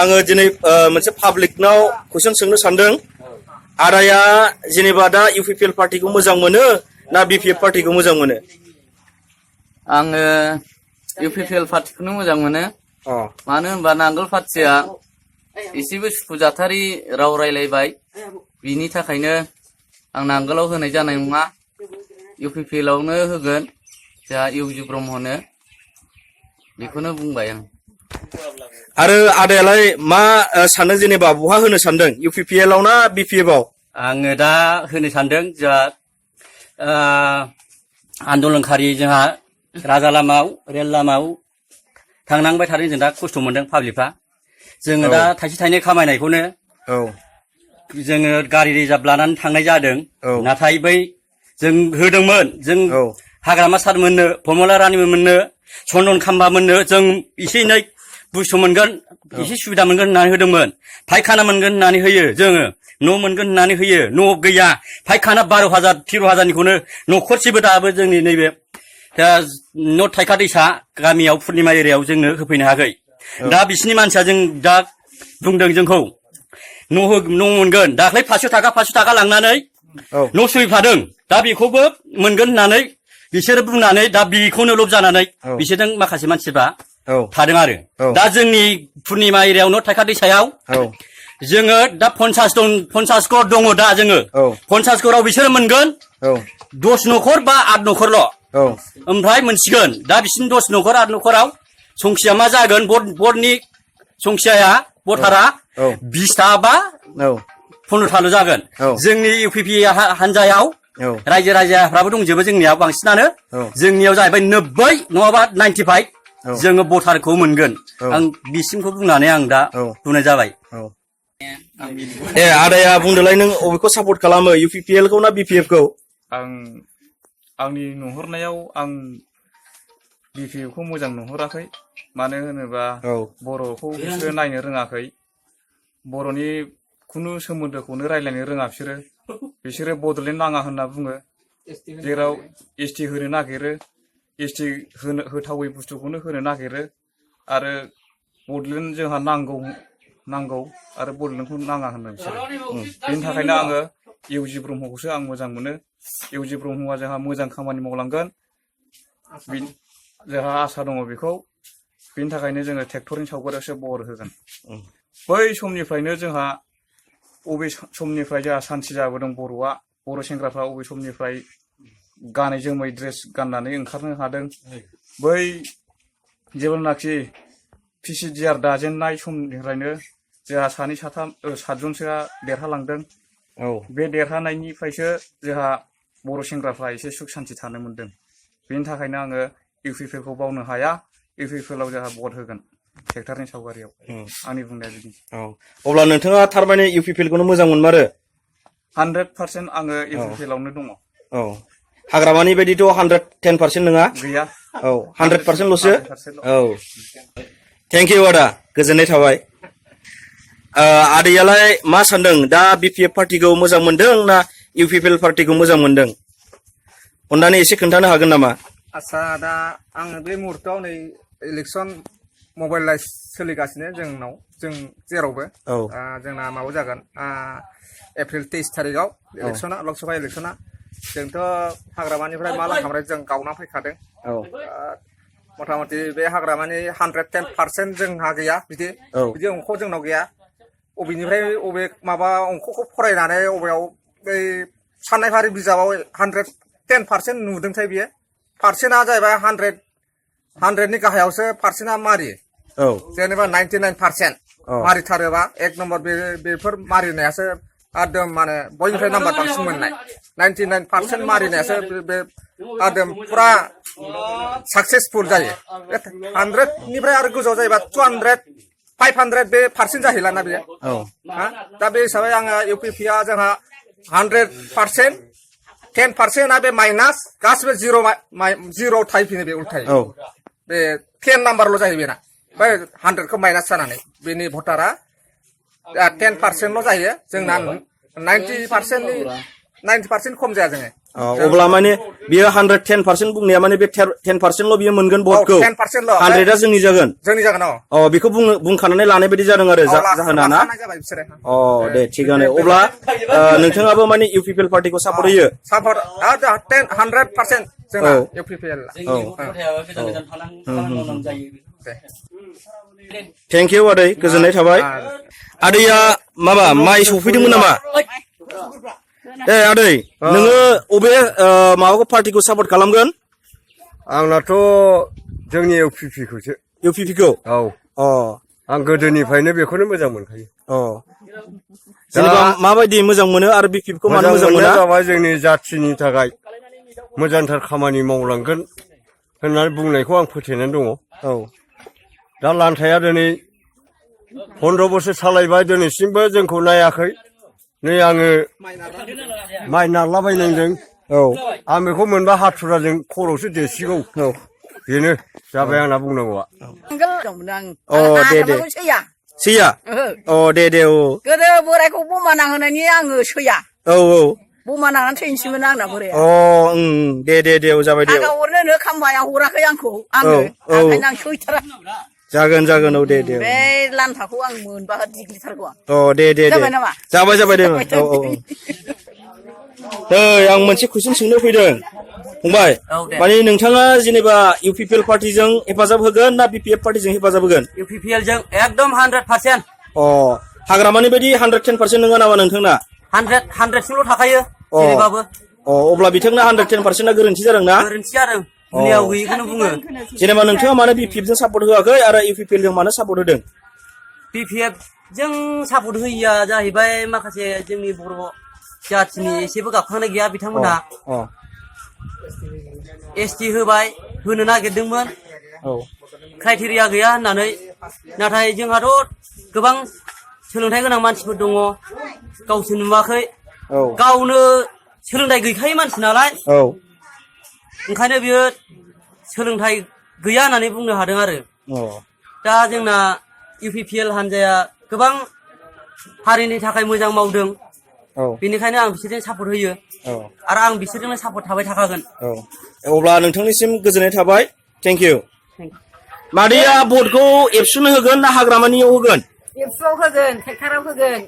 आङो दिनै मोनसे पाब्लिकनाव कुइसन सोंनो सानदों आदाया जेनेबा दा इउपिपिएल पार्टिखौ मोजां मोनो ना बिपिएफ पार्टिखौ मोजां मोनो? आङो इउपिपिएल पार्टिखौनो मोजां मोनो। मानो होनबा नांगोल पार्टिया एसेबो सुखुजाथारि राव रायलायबाय, बिनि थाखायनो आं नांगोलाव होनाय जानाय नङा, इउपिपिएलआवनो होगोन जा इउजि ब्रह्मनो, बेखौनो बुंबाय आं। आरो आदायालाय मा सानदों जेनेबा बहा होनो सानदों, इउपिपिएलआव ना बिपिएफआव? आङो दा होनो सानदों जा आन्दलनखारि जोंहा राजा लामायाव रेल लामायाव थांनांबाय थादों, जों दा खस्थ' मोनदों पाब्लिकआ। जोङो दा थाइसे थाइनै खामायनायखौनो जोङो गारि रिजार्भ लानानै थांनाय जादों। नाथाय बै जों होदोंमोन, जों हाग्रामा सार मोननो, फर्मुला रानि मोननो, चन्दन खाम्बा मोननो जों एसे एनै बुस्थु मोनगोन, एसे सुबिदा मोनगोन होननानै होदोंमोन। फायखाना मोनगोन होननानै होयो जोङो, न' मोनगोन होननानै होयो, न' गैया। फायखाना 12,000 13,000निखौनो न'खरसेबो दाबो जोंनि नैबे नर्थ थाइखा दैसा गामियाव पुर्निमा एरियायाव जोंनो होफैनो हायाखै। दा बिसिनि मानसिया जों दा बुंदों जोंखौ न' मोनगोन, दाख्लै 500 थाखा लांनानै न' सुहैफादों, दा बेखौबो मोनगोन होननानै बिसोरो बुंनानै दा बेखौनो लब जानानै बिसोरजों माखासे मानसिफ्रा थादों आरो। दा जोंनि पुर्निमा एरियायाव नर्थ थाइखा दैसायाव जोङो दा 50 घर दङ दा जोङो। 50 घराव बिसोरो मोनगोन 10 न'खर बा 8 न'खरल'। ओमफ्राय मोनसिगोन दा बिसिनि 10 न'खर 8 न'खराव संख्या मा जागोन, बर्डनि संख्याया भटारा 20टा बा 15टाल' जागोन। जोंनि इउपिपि हानजायाव रायजो राजाफ्राबो दंजोबो जोंनियाव बांसिनानो। जोंनियाव जाहैबाय 90 नङाबा 95 जोङो भटारखौ मोनगोन। आं बिसिमखौ बुंनानै आं दा बुंनाय जाबाय। आदाया बुंदोलाय नों अबेखौ सापर्ट खालामो, इउपिपिएलखौ ना बिपिएफखौ? आंनि नुहुरनायाव आं बिपिएफखौ मोजां नुहुराखै। मानो होनोबा बर'खौ बिसोरो नायनो रोङाखै, बर'नि खुनु सोमोन्दोखौनो रायलायनो रोङा बिसोरो बड'लेण्ड नाङा होनना बुङो, जेराव एसटि होनो नागिरो, एसटि होथावै बुस्थुखौनो होनो नागिरो। आरो बड'लेण्ड जोंहा नांगौ आरो बड'लेण्डखौ नाङा होनो बिसोरो। बेनि थाखायनो आङो इउजि ब्रह्मखौसो आं मोजां मोनो। इउजि ब्रह्मआ जोंहा मोजां खामानि मावलांगोन, जोंहा आसा दङ बेखौ। बेनि थाखायनो जोङो ट्रेक्टरनि सावगारियावसो बर होगोन। बै समनिफ्रायनो जोंहा अबे समनिफ्राय जोंहा सान्थि जाबोदों बर'आ, बर' सेंग्राफ्रा अबे समनिफ्राय गानै जोमै ड्रेस गाननानै ओंखारनो हादों, बै जेब्लानाखि पिसिडिआर दाजेननाय समनिफ्रायनो जोंहा 7जनसोआ देरहालांदों। बे देरहानायनिफ्रायसो जोंहा बर' सेंग्राफ्रा एसे सुख सान्थि थानो मोनदों। बेनि थाखायनो आङो इउपिपिएलखौ बावनो हाया, इउपिपिएलआव जोंहा भट होगोन ट्रेक्टरनि सावगारियाव। आंनि बुंनाया बिदि। अब्ला नोंथाङा थारमाने इउपिपिएलखौनो मोजां मोनमारो? 100% आङो इउपिपिएलआवनो दङ। हाग्रामानि बायदिथ' 110% नङा? गैया। 100%ल'सो? थेंक इउ आदा, गोजोननाय थाबाय। आदैयालाय मा सानदों, दा बिपिएफ पार्टिखौ मोजां मोनदों ना इउपिपिएल पार्टिखौ मोजां मोनदों? अन्नानै एसे खोन्थानो हागोन नामा? आदसा, दा आङो बे मुहुर्तआव नै इलेक्सन मबाइलाइज सोलिगासिनो जोंनाव, जों जेरावबो। जोंना माबा जागोन एप्रिल 23 तारिखआव इलेक्सना, लकसभा इलेक्सना। जोंथ' हाग्रामानिफ्राय मा लांखांबाय जों गावना फैखादों। मथा मथि बे हाग्रामानि 110% जोंहा गैया, बिदि अंख जोंनाव गैया। अबेनिफ्राय अबे माबा अंखखौ फरायनानै अबेयाव बै साननाय फारि बिजाबाव 110% नुदोंथाय बियो। पार्सेन्टआ जाहैबाय 100नि गाहायावसो पार्सेन्टआ मारियो। जेनेबा 99% मारिथारोबा एक नम्बर बेफोर मारिनायासो एकदम माने बयनिफ्राय नाम्बार बांसिन मोननाय। 99% मारिनायासो बे एकदम फुरा साक्सेसफुल जायो। 100निफ्राय आरो गोजौआव जायोबा 200 500 बे पार्सेन्ट जाहैलाना बेयो। दा बे हिसाबै आङो इउपिपिआ जोंहा 100%, 10%आ बे माइनास, गासिबो जिर' थाहैफिनो बे उल्थायै। बे 10 नाम्बारल' जायो बेना, बै 100खौ माइनास जानानै बेनि भटारा 10%ल' जायो। जोंना 90%नि 90% खम जाया जोङो अब्ला माने बियो 110% बुंनाया माने बे 10%ल' बियो मोनगोन भटखौ 10%ल' 100आ जोंनि जागोन बेखौ बेखौ बुंखानानै लानाय बायदि जादों आरो जाहोना ना दे थिगानो अब्ला नोंथाङाबो माने इउपिपिएल पार्टिखौ सापर्ट होयो सापर्ट 100% जोंना इउपिपिएल थेंक इउ आदै गोजोननाय थाबाय आदैया माबा माइ सफैदोंमोन नामा आदै नोङो अबे माबाखौ पार्टिखौ सापर्ट खालामगोन आंनाथ' जोंनि इउपिपिखौसो इउपिपिखौ आं गोदोनिफ्रायनो बेखौनो मोजां मोनखायो जेनेबा माबायदि मोजां मोनो आरो बिपिपिखौ मानो मोजां मोना जाबाय जोंनि जाथिनि थाखाय मोजांथार खामानि मावलांगोन होननानै बुंनायखौ आं फोथायनानै दङ दा लान्थाया दिनै 15 बोसोर सालायबाय दिनैसिमबो जोंखौ नायाखै नै आङो माइ नारलाबायनांदों आं बेखौ मोनबा हाथुराजों खर'सो देसिगौ बेनो जाबाय आंना बुंनांगौआ दे सैया दे गोदो बोरायखौ बमा नांहोनायनि आङो सैया बमा नांनानै थैनोसैमोन आंना बोराया दे जाबाय दे आंहा हरनोनो खामबाया हराखै आंखौ ओंखायनो आं सैथारा जागोन दे बे लान्थाखौ आं मोनबा दिग्लिथारगौ आं दे जाबाय नामा जाबाय दे आं मोनसे कुइसन सोंनो फैदों फंबाय माने नोंथाङा जेनेबा इउपिपिएल पार्टिजों हेफाजाब होगोन ना बिपिएफ पार्टिजों हेफाजाब होगोन इउपिपिएल जों एकदम 100% हाग्रामानि बायदि 110% नङा नामा नोंथांना 100%ल' थाखायो जेरैबाबो अब्ला बिथांना 110%आ गोरोन्थि जादों ना गोरोन्थि जादों दुनियाव गैयिखौनो बुङो जेनेबा नोंथाङा मानो बिपिएफजों सापर्ट होआखै आरो इउपिपिएल जों मानो सापर्ट होदों बिपिएफ जों सापर्ट होयिया जाहैबाय माखासे जोंनि बर' जाथिनि एसेबो गाबखांनाय गैया बिथांमोनहा एसटि होबाय होनो नागिरदोंमोन क्राइटेरिया गैया होननानै नाथाय जोंहाथ' गोबां सोलोंथाइ गोनां मानसिफोर दङ गावसो नुवाखै गावनो सोलोंथाइ गैखायै मानसि नालाय ओंखायनो बियो सोलोंथाइ गैया होननानै बुंनो हादों आरो दा जोंना इउपिपिएल हान्जाया गोबां हारिनि थाखाय मोजां मावदों बेनिखायनो आं बिसोरजों सापर्ट होयो आरो आं बिसोरजोंनो सापर्ट थाबाय थाखागोन अब्ला नोंथांनिसिम गोजोननाय थाबाय थेंक इउ मादैया भटखौ एबसुनो होगोन ना हाग्रामानियाव होगोन एबसुआव होगोन ट्रेक्टराव होगोन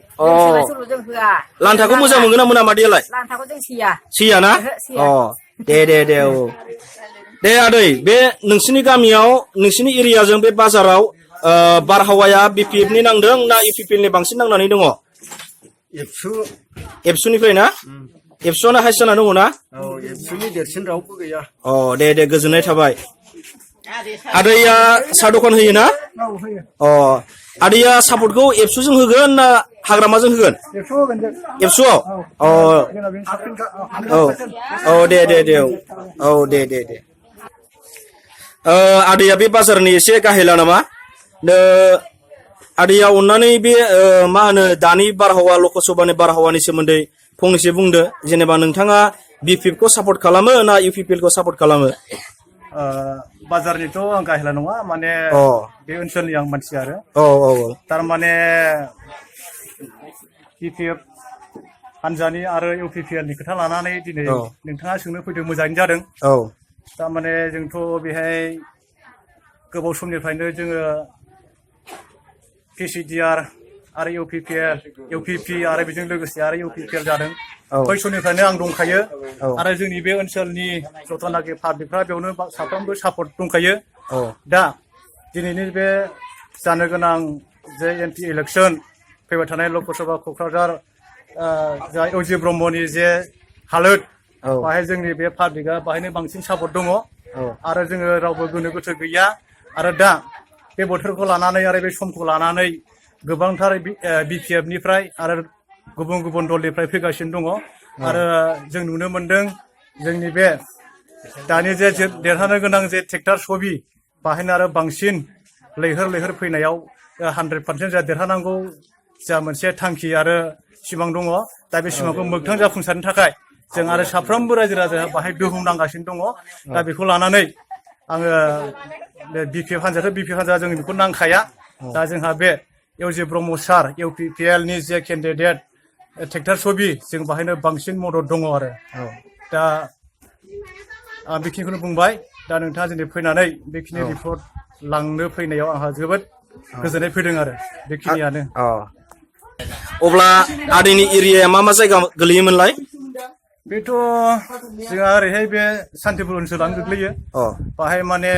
जों होआ लान्थाखौ मोजां मोनगोन ना मोना मादैयालाय लान्थाखौ जों सैया ना दे आदै बे नोंसिनि गामियाव नोंसिनि एरियाजों बे बाजाराव बारहावाया बिपिएफनि नांदों ना इउपिपिएलनि बांसिन नांनानै दङ एबसुनिफ्राय ना एबसुआनो हाइस जाना दङ ना एबसुनि देरसिन रावबो गैया दे गोजोननाय थाबाय आदैया साहा दखान होयो ना आदैया सापर्टखौ एबसुजों होगोन ना हाग्रामाजों होगोन एबसुआव दे आदैया बे बाजारनि एसे गाहेला नामा आदैया अननानै बे मा होनो दानि बारहावा लकसभानि बारहावानि सोमोन्दै फंनैसो बुंदो जेनेबा नोंथाङा बिपिएफखौ सापर्ट खालामो ना इउपिपिएलखौ सापर्ट खालामो बाजारनिथ' आं गाहेला नङा माने बे ओनसोलनि आं मानसि आरो थारमाने बिपिएफ हान्जानि आरो इउपिपिएलनि खोथा लानानै दिनै नोंथाङा सोंनो फैदों मोजाङैनो जादों थारमाने जोंथ' बेहाय गोबाव समनिफ्रायनो जोङो पिसिडिआर आरो इउपिपि आरो बेजों लोगोसे आरो इउपिपिएल जादों बै समनिफ्रायनो आं दंखायो आरो जोंनि बे ओनसोलनि जथनाखि पाब्लिकफ्रा बेयावनो साफ्रोमबो सापर्ट दंखायो दा दिनैनि बे जानो गोनां जे एमपि इलेक्सन फैबाय थानाय लकसभा क'क्राझार जा इउजि ब्रह्मनि जे हालोद बाहाय जोंनि बे पाब्लिकआ बाहायनो बांसिन सापर्ट दङ आरो जोङो रावबो गोनो गोथो गैया आरो दा बे बोथोरखौ लानानै आरो बे समखौ लानानै गोबांथार बिपिएफनिफ्राय आरो गुबुन गुबुन दलनिफ्राय फैगासिनो दङ आरो जों नुनो मोनदों जोंनि बे दानि जे देरहानो गोनां जे ट्रेक्टर सबि बाहायनो आरो बांसिन लैहोर फैनायाव 100% जा देरहानांगौ जा मोनसे थांखि आरो सिमां दङ दा बे सिमांखौ मोगथां जाफुंसारनो थाखाय जों आरो साफ्रोमबो रायजो राजाया बाहाय दोहौ नांगासिनो दङ दा बेखौ लानानै आङो बिपिएफ हान्जा जों बेखौ नांखाया दा जोंहा बे इउजि ब्रह्म सार इउपिपिएलनि जे केन्डिडेट ट्रेक्टर सबि जों बाहायनो बांसिन मदद दङ आरो दा आं बेखिनिखौनो बुंबाय दा नोंथाङा दिनै फैनानै बेखिनि रिपर्ट लांनो फैनायाव आंहा जोबोद गोजोननाय फैदों आरो बेखिनियानो अब्ला आदैनि एरियाया मा जायगा गोलैयोमोनलाय बेथ' जोंहा ओरैहाय बे सान्तिपुर ओनसोलानो गोग्लैयो बाहाय माने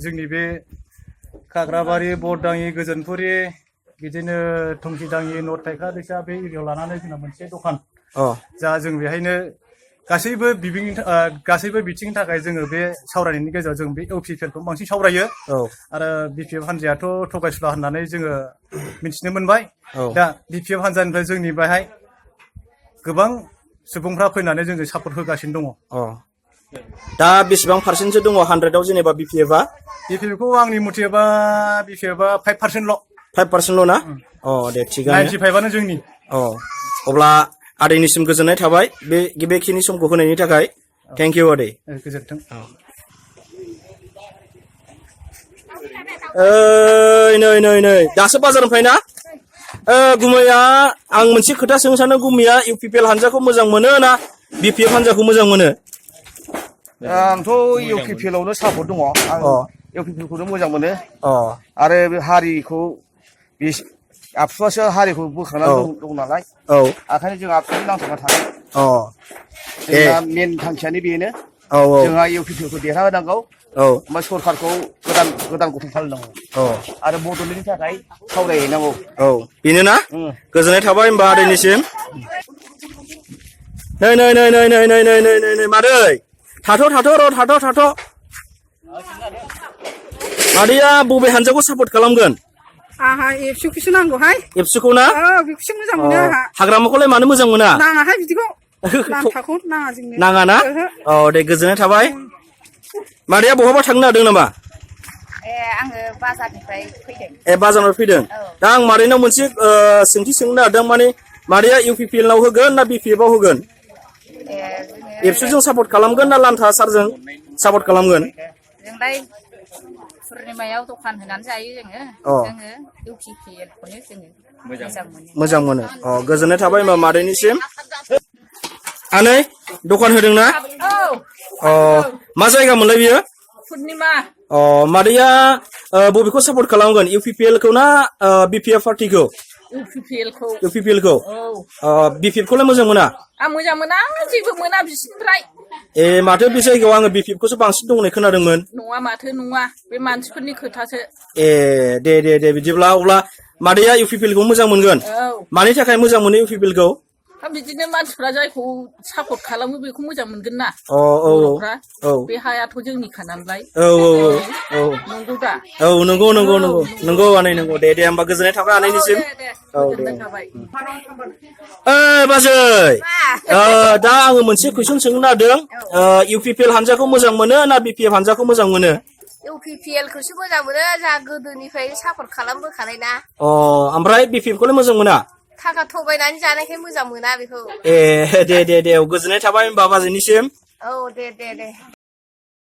जोंनि बे खाग्राबारि बरदाङि गोजोनपुरि बिदिनो थंखिदाङि नर्थ थाइखा दैसा बे एरियायाव लानानै जोंना मोनसे दखान जा जों बेहायनो गासैबो बिथिंनि थाखाय जोङो बे सावरायनायनि गेजेराव जों बे इउपिपिएलखौ बांसिन सावरायो आरो बिपिएफ हान्जायाथ' थगायसुला होननानै जोङो मिथिनो मोनबाय दा बिपिएफ हान्जानिफ्राय जोंनि बेहाय गोबां सुबुंफ्रा फैनानै जोंजों सापर्ट होगासिनो दङ दा बेसेबां पार्सेन्टसो दङ 100आव जेनेबा बिपिएफआ बिपिएफखौ आंनि मथेबा बिपिएफआ 5%ल' 5%ल' ना दे थिगानो 95आनो जोंनि अब्ला आदैनिसिम गोजोननाय थाबाय बेखिनि समखौ होनायनि थाखाय थेंक इउ आदै गोजोन्थों नै दासो बाजारनिफ्राय ना गुमैया आं मोनसे खोथा सोंनो सानो गुमैया इउपिपिएल हान्जाखौ मोजां मोनो ना बिपिएफ हान्जाखौ मोजां मोनो आंथ' इउपिपिएलआवनो सापर्ट दङ आं इउपिपिएलखौनो मोजां मोनो आरो बे हारिखौ आबसुआसो हारिखौ बोखांनानै दं नालाय ओंखायनो जों आबसुनि नांथाबना थागोन जोंना मेन थांखियानो बेनो जोंहा इउपिपिएलखौ देरहाहोनांगौ ओमफ्राय सरकारखौ गोदान गठन खालामनांगौ आरो बड'लेण्डनि थाखाय सावरायहैनांगौ बेनो ना गोजोननाय थाबाय होमबा आदैनिसिम नै मादै थाथ' मादैया बबे हान्जाखौ सापर्ट खालामगोन आंहा एबसुखौसो नांगौहाय एबसुखौ ना बेखौसो मोजां मोनो आंहा हाग्रामाखौलाय मानो मोजां मोना नाङाहाय बिदिखौ नांथाखौ नाङा जोंनो नाङा ना दे गोजोननाय थाबाय मादैया बहाबा थांनो नागिरदों नामा आङो बाजारनिफ्राय फैदों बाजारनिफ्राय फैदों दा आं मादैनाव मोनसे सोंथि सोंनो नागिरदों माने मादैया इउपिपिएलआव होगोन ना बिपिएफआव होगोन एबसुजों सापर्ट खालामगोन ना लान्था सारजों सापर्ट खालामगोन जोंलाय पुर्निमायाव दखान होनानै जायो जोङो इउपिपिएलखौनो जोङो मोजां मोनो गोजोननाय थाबाय होमबा मादैनिसिम आनै दखान होदोंना मा जायगा मोनलाय बियो पुर्निमा मादैया बबेखौ सापर्ट खालामगोन इउपिपिएलखौ ना बिपिएफ पार्टिखौ इउपिपिएलखौ बिपिएफखौलाय मोजां मोना आं मोजां मोना जेबो मोना बिसिनिफ्राय माथो बे जायगायाव आङो बिपिएफखौसो बांसिन दं होननाय खोनादोंमोन नङा माथो नङा बे मानसिफोरनि खोथासो दे बिदिब्ला अब्ला मादैया इउपिपिएलखौ मोजां मोनगोन मानि थाखाय मोजां मोनो इउपिपिएलखौ बिदिनो मानसिफ्रा जायखौ सापर्ट खालामो बेखौ मोजां मोनगोन ना बे हायाथ' जोंनिखा नालाय नंगौ दा नंगौ आनै नंगौ दे होमबा गोजोननाय थाबाय आनैनिसिम बाजै दा आङो मोनसे कुइसन सोंनो नागिरदों इउपिपिएल हान्जाखौ मोजां मोनो ना बिपिएफ हान्जाखौ मोजां मोनो इउपिपिएलखौसो मोजां मोनो जोंहा गोदोनिफ्राय सापर्ट खालामबोखानाय ना ओमफ्राय बिपिएफखौलाय मोजां मोना थाखा थगायनानै जानायखाय मोजां मोना बेखौ दे गोजोननाय थाबाय होमबा बाजैनिसिम दे